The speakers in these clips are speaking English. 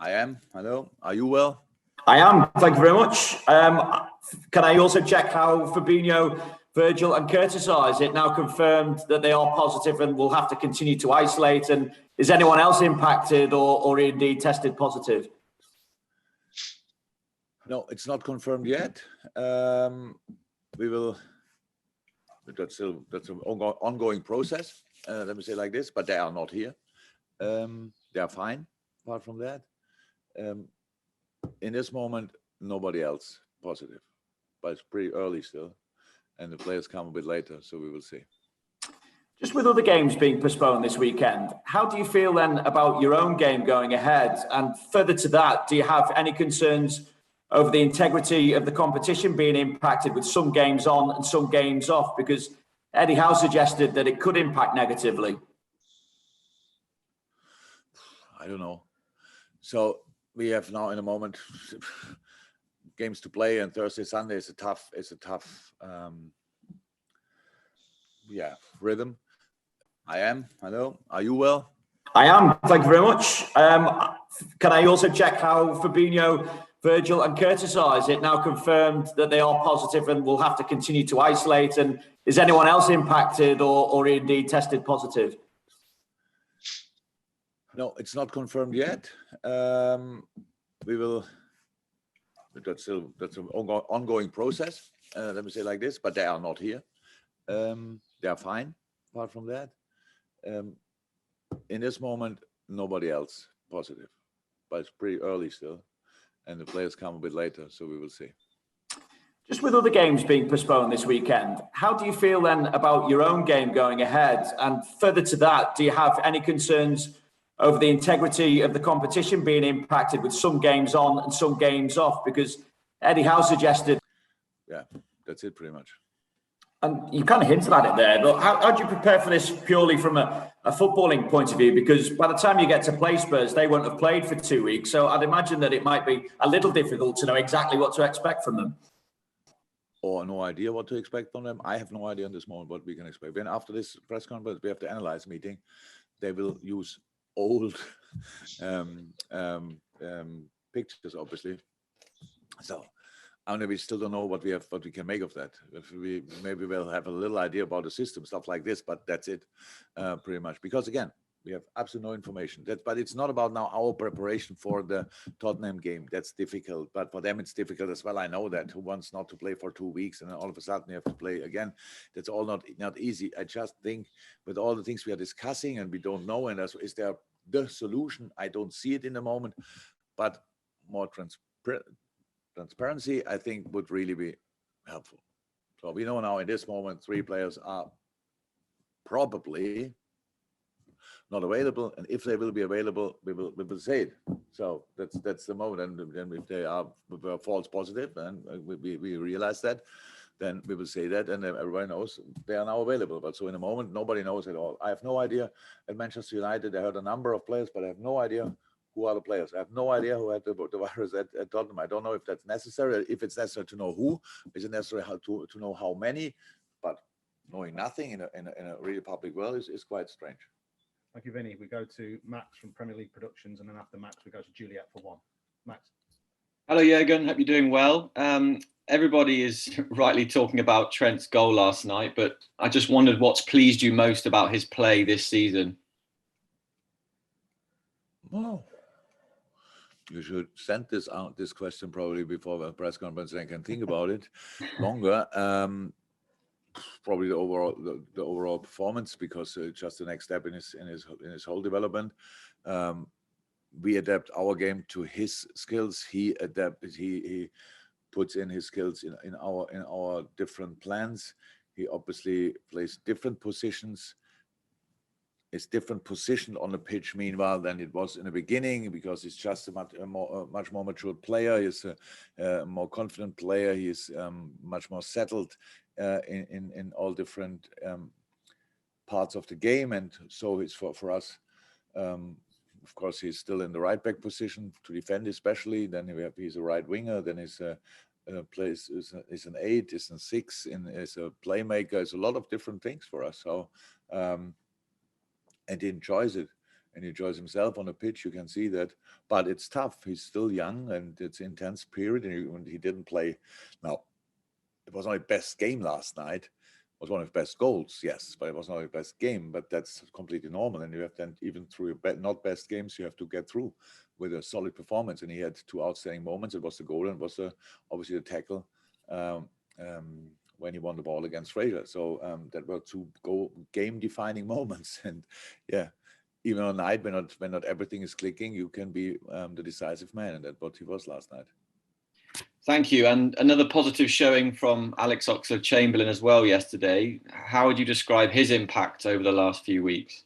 I am. Hello. Are you well? I am. Thank you very much. Can I also check how Fabinho, Virgil and Curtis are? Is it now confirmed that they are positive and will have to continue to isolate? And is anyone else impacted or indeed tested positive? No, it's not confirmed yet. We will. That's an ongoing process. Let me say it like this, but they are not here. They are fine. Apart from that, in this moment, nobody else positive, but it's pretty early still, and the players come a bit later, so we will see. Just with other games being postponed this weekend, how do you feel then about your own game going ahead? And further to that, do you have any concerns over the integrity of the competition being impacted with some games on and some games off? Because Eddie Howe suggested that it could impact negatively. I don't know. So we have now in a moment games to play, and Thursday, Sunday is a tough rhythm. I am. Hello. Are you well? I am. Thank you very much. Can I also check how Fabinho, Virgil and Curtis are? Is it now confirmed that they are positive and will have to continue to isolate? And is anyone else impacted or indeed tested positive? No, it's not confirmed yet. We will. That's an ongoing process. Let me say it like this, but they are not here. They are fine. Apart from that, in this moment, nobody else positive, but it's pretty early still, and the players come a bit later, so we will see. Just with other games being postponed this weekend, how do you feel then about your own game going ahead? And further to that, do you have any concerns over the integrity of the competition being impacted with some games on and some games off? Because Eddie Howe suggested. Yeah, that's it pretty much. And you kind of hinted at it there, but how do you prepare for this purely from a footballing point of view? Because by the time you get to play Spurs, they won't have played for 2 weeks. So I'd imagine that it might be a little difficult to know exactly what to expect from them. Or no idea what to expect from them. I have no idea in this moment what we can expect. Then after this press conference, we have to analyze meeting. They will use old pictures, obviously. So we still don't know what we can make of that. Maybe we'll have a little idea about the system, stuff like this, but that's it, pretty much. Because again, we have absolutely no information. But it's not about now our preparation for the Tottenham game. That's difficult, but for them it's difficult as well. I know that. Who wants not to play for 2 weeks and then all of a sudden you have to play again? That's all not easy. I just think with all the things we are discussing and we don't know, and is there the solution? I don't see it in the moment, but more transparency, I think, would really be helpful. So we know now in this moment 3 players are probably not available, and if they will be available, we will say it. So that's the moment. And then if they are false positive, and we realize that, then we will say that, and everybody knows they are now available. But so in a moment, nobody knows at all. I have no idea. At Manchester United, I heard a number of players, but I have no idea who are the players. I have no idea who had the virus at Tottenham. I don't know if that's necessary. If it's necessary to know who, is it necessary to know how many? But knowing nothing in a really public world is quite strange. Thank you, Vinny. We go to Max from Premier League Productions, and then after Max, we go to Juliet for 1. Max. Hello, Jürgen. Hope you're doing well. Everybody is rightly talking about Trent's goal last night, but I just wondered what's pleased you most about his play this season. Well, you should send this question probably before the press conference, and I can think about it longer. Probably the overall performance, because just the next step in his whole development. We adapt our game to his skills. He puts in his skills in our different plans. He obviously plays different positions. It's different position on the pitch, meanwhile, than it was in the beginning, because he's just a much more mature player. He's a more confident player. He's much more settled in all different parts of the game, and so it's for us. Of course, he's still in the right back position to defend, especially. Then he's a right winger. Then he's plays is an 8, is a 6, is a playmaker. It's a lot of different things for us. So. And he enjoys it, and he enjoys himself on the pitch. You can see that, but it's tough. He's still young, and it's an intense period. And he didn't play. Now, it was not his best game last night. It was one of his best goals, yes, but it was not his best game. But that's completely normal. And you have then, even through your not best games, you have to get through with a solid performance. And he had two outstanding moments. It was the goal and it was obviously the tackle when he won the ball against Fraser. So that were two game-defining moments. And yeah, even on a night when not everything is clicking, you can be the decisive man, and that's what he was last night. Thank you. And another positive showing from Alex Oxlade-Chamberlain as well yesterday. How would you describe his impact over the last few weeks?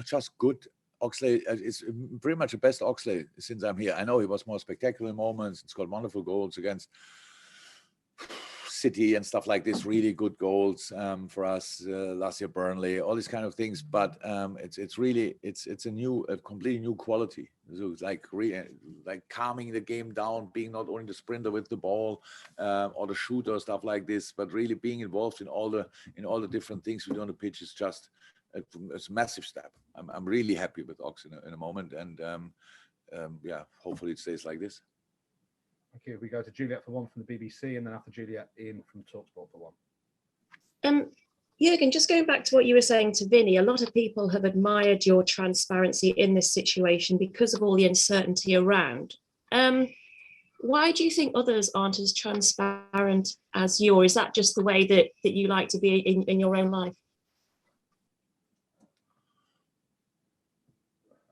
Just good. Oxlade is pretty much the best Oxlade since I'm here. I know he was more spectacular in moments and scored wonderful goals against City and stuff like this. Really good goals for us last year, Burnley, all these kind of things. But it's really a completely new quality. So it's like calming the game down, being not only the sprinter with the ball or the shooter, stuff like this, but really being involved in all the different things we do on the pitch is just it's a massive step. I'm really happy with Ox in a moment, and yeah, hopefully it stays like this. Thank you. We go to Juliet for one from the BBC, and then after Juliet, Ian from TalkSport for one. Jürgen, just going back to what you were saying to Vinny, a lot of people have admired your transparency in this situation because of all the uncertainty around. Why do you think others aren't as transparent as you, or is that just the way that you like to be in your own life?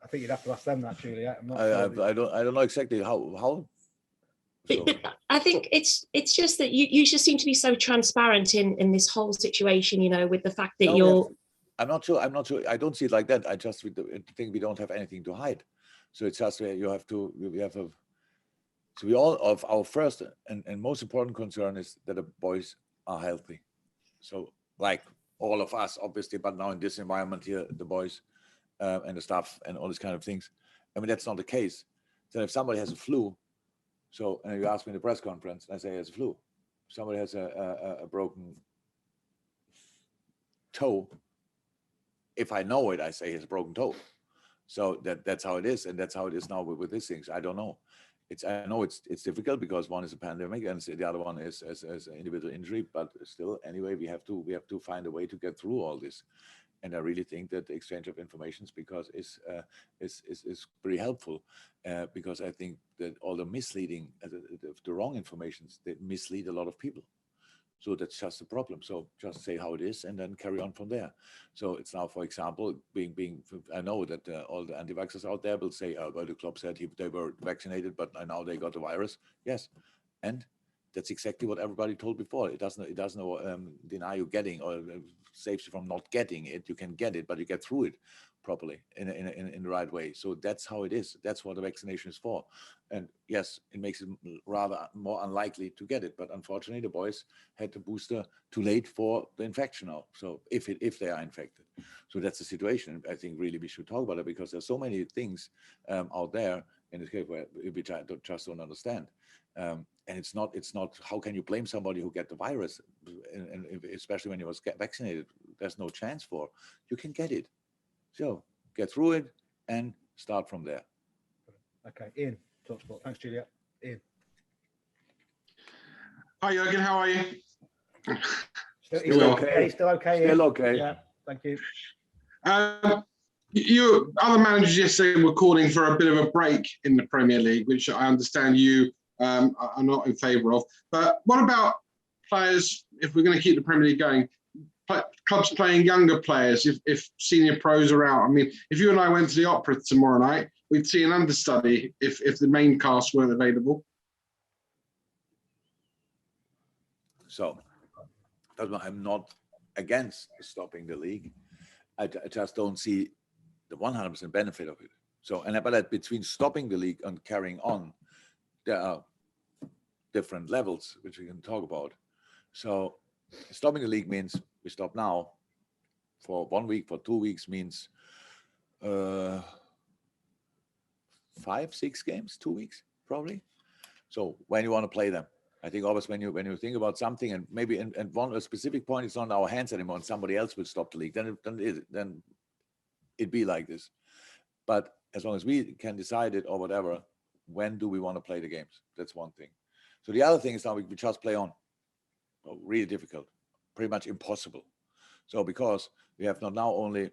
I think you'd have to ask them that, Juliet. I'm not sure. I don't know exactly how. So. I think it's just that you just seem to be so transparent in this whole situation, you know, with the fact that I'm not sure. I don't see it like that. I just think we don't have anything to hide. So it's just so we all of our first and most important concern is that the boys are healthy. So like all of us, obviously, but now in this environment here, the boys and the staff and all these kind of things. I mean, that's not the case. So if somebody has a flu, and you ask me in the press conference, I say he has a flu. If somebody has a broken toe, if I know it, I say he has a broken toe. So that's how it is, and that's how it is now with these things. I don't know. I know it's difficult because one is a pandemic and the other one is an individual injury. But still, anyway, we have to find a way to get through all this. And I really think that the exchange of information is pretty helpful because I think that all the misleading, the wrong informations, they mislead a lot of people. So that's just a problem. So just say how it is and then carry on from there. So it's now, for example, I know that all the anti-vaxxers out there will say, well, the Klopp said they were vaccinated, but now they got the virus. Yes, and that's exactly what everybody told before. It doesn't deny you getting or saves you from not getting it. You can get it, but you get through it properly in the right way. So that's how it is. That's what the vaccination is for. And yes, it makes it rather more unlikely to get it. But unfortunately, the boys had the booster too late for the infection now. So if they are infected, so that's the situation. I think really we should talk about it because there's so many things out there in this case where we just don't understand. And it's not how can you blame somebody who get the virus, and especially when he was vaccinated, there's no chance for. You can get it. So get through it and start from there. Okay, Ian, TalkSport. Thanks, Julia. Ian. Hi, Jürgen. How are you? Still okay. Still okay. Still Ian. okay. Yeah. Thank you. You other managers yesterday were calling for a bit of a break in the Premier League, which I understand you are not in favour of. But what about players? If we're going to keep the Premier League going, clubs playing younger players, if senior pros are out. I mean, if you and I went to the Opera tomorrow night, we'd see an understudy if the main cast weren't available. So I'm not against stopping the league. I just don't see the 100% benefit of it. So, but between stopping the league and carrying on, there are different levels which we can talk about. So stopping the league means we stop now for 1 week, for 2 weeks means 5-6 games, 2 weeks probably. So when you want to play them, I think always when you think about something and maybe and a specific point is not in our hands anymore and somebody else will stop the league, then it'd be like this. But as long as we can decide it or whatever, when do we want to play the games? That's one thing. So the other thing is now we just play on. Oh, really difficult, pretty much impossible. So because we have not only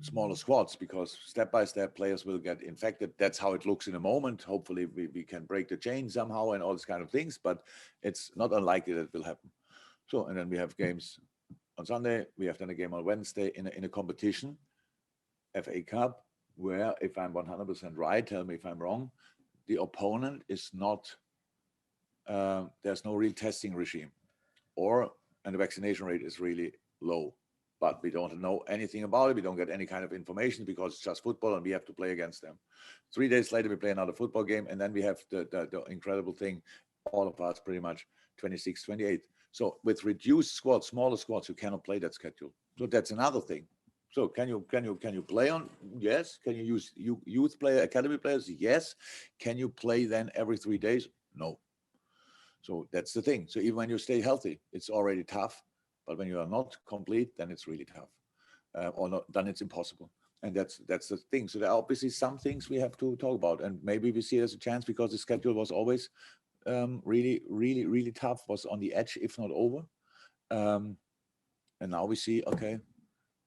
smaller squads, because step by step players will get infected. That's how it looks in a moment. Hopefully we can break the chain somehow and all these kind of things, but it's not unlikely that it will happen. So, and then we have games on Sunday. We have then a game on Wednesday in a competition, FA Cup, where, if I'm 100% right, tell me if I'm wrong, the opponent is not, there's no real testing regime, and the vaccination rate is really low. But we don't know anything about it. We don't get any kind of information because it's just football and we have to play against them. 3 days later, we play another football game. And then we have the incredible thing, all of us pretty much 26, 28. So with reduced squads, smaller squads, you cannot play that schedule. So that's another thing. So can you play on? Yes. Can you use youth player, academy players? Yes. Can you play then every 3 days? No. So that's the thing. So even when you stay healthy, it's already tough. But when you are not complete, then it's really tough, or not. Then it's impossible, and that's the thing. So there are obviously some things we have to talk about, and maybe we see it as a chance because the schedule was always really tough, was on the edge, if not over, and now we see, okay,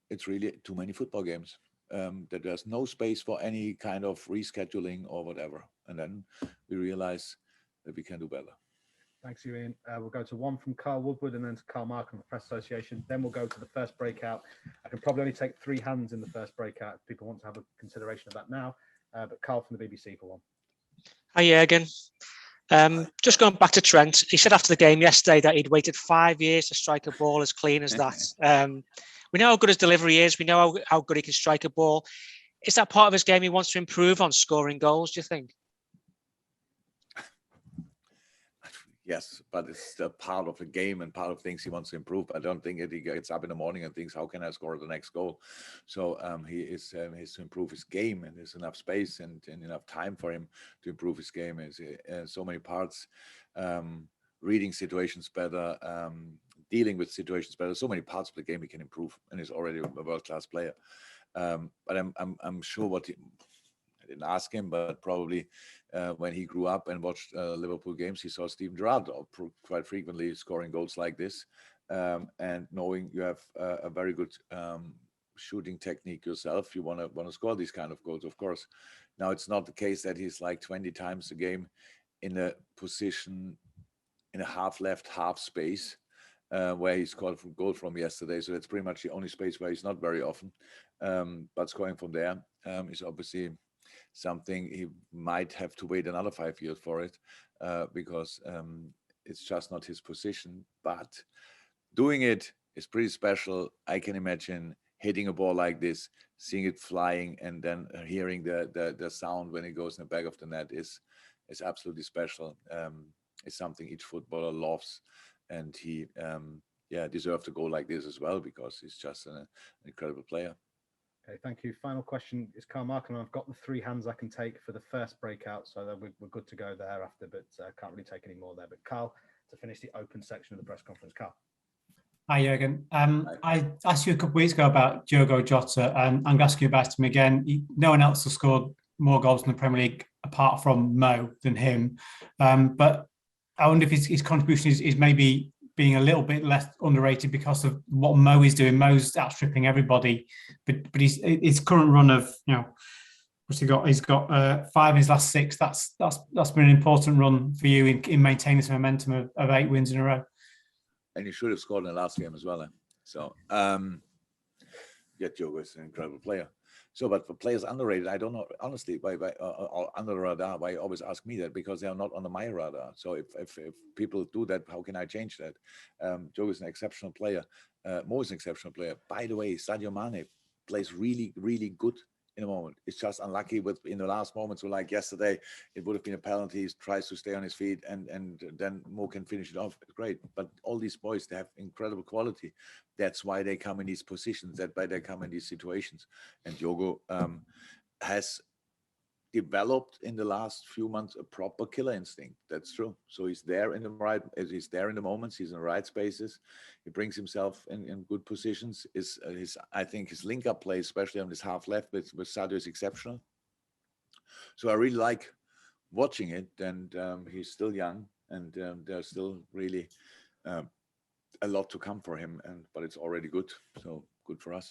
it's really too many football games. That there's no space for any kind of rescheduling or whatever, and then we realize that we can do better. Thanks, Ian. We'll go to one from Carl Woodward and then to Carl Markham from the Press Association. Then we'll go to the first breakout. I can probably only take 3 hands in the first breakout if people want to have a consideration of that now. But Carl from the BBC for one. Hi, Jürgen. Just going back to Trent, he said after the game yesterday that he'd waited 5 years to strike a ball as clean as that. We know how good his delivery is. We know how good he can strike a ball. Is that part of his game he wants to improve on, scoring goals, do you think? Yes, but it's a part of the game and part of things he wants to improve. I don't think that he gets up in the morning and thinks, how can I score the next goal? So he has to improve his game, and there's enough space and enough time for him to improve his game. There's so many parts, reading situations better, dealing with situations better. So many parts of the game he can improve, and he's already a world-class player. But I'm sure I didn't ask him, but probably when he grew up and watched Liverpool games, he saw Steven Gerrard quite frequently scoring goals like this. And knowing you have a very good shooting technique yourself, you want to score these kind of goals, of course. Now, it's not the case that he's like 20 times a game in a position in a half left, half space, where he scored from goal from yesterday. So that's pretty much the only space where he's not very often. But scoring from there is obviously something he might have to wait another 5 years for it, because it's just not his position. But doing it is pretty special. I can imagine hitting a ball like this, seeing it flying, and then hearing the sound when it goes in the back of the net is absolutely special. It's something each footballer loves, and he deserves to go like this as well, because he's just an incredible player. Okay, thank you. Final question is Carl Markham. I've got the 3 hands I can take for the first breakout, so that we're good to go thereafter, but can't really take any more there. But Carl, to finish the open section of the press conference. Carl. Hi, Jürgen. I asked you a couple of weeks ago about Diogo Jota, and I'm asking you about him again. No one else has scored more goals in the Premier League apart from Mo than him. But I wonder if his contribution is maybe being a little bit less underrated because of what Mo is doing. Mo's outstripping everybody, but his current run of, what's he got? He's got 5 in his last 6. That's been an important run for you in maintaining this momentum of 8 wins in a row. And he should have scored in the last game as well. So, Diogo is an incredible player. So, but for players underrated, I don't know, honestly, why under the radar, why you always ask me that? Because they are not on my radar. So if people do that, how can I change that? Diogo is an exceptional player. Mo is an exceptional player. By the way, Sadio Mane plays really, really good in a moment. It's just unlucky in the last moments. So like yesterday, it would have been a penalty. He tries to stay on his feet, and then Mo can finish it off. It's great. But all these boys, they have incredible quality. That's why they come in these positions. That's why they come in these situations. And Diogo has developed in the last few months a proper killer instinct. That's true. So he's there in the right, he's there in the moments, he's in the right spaces, he brings himself in good positions. I think his link-up play, especially on his half left with Sadio, is exceptional. So I really like watching it, and he's still young, and there's still really a lot to come for him, but it's already good. So good for us.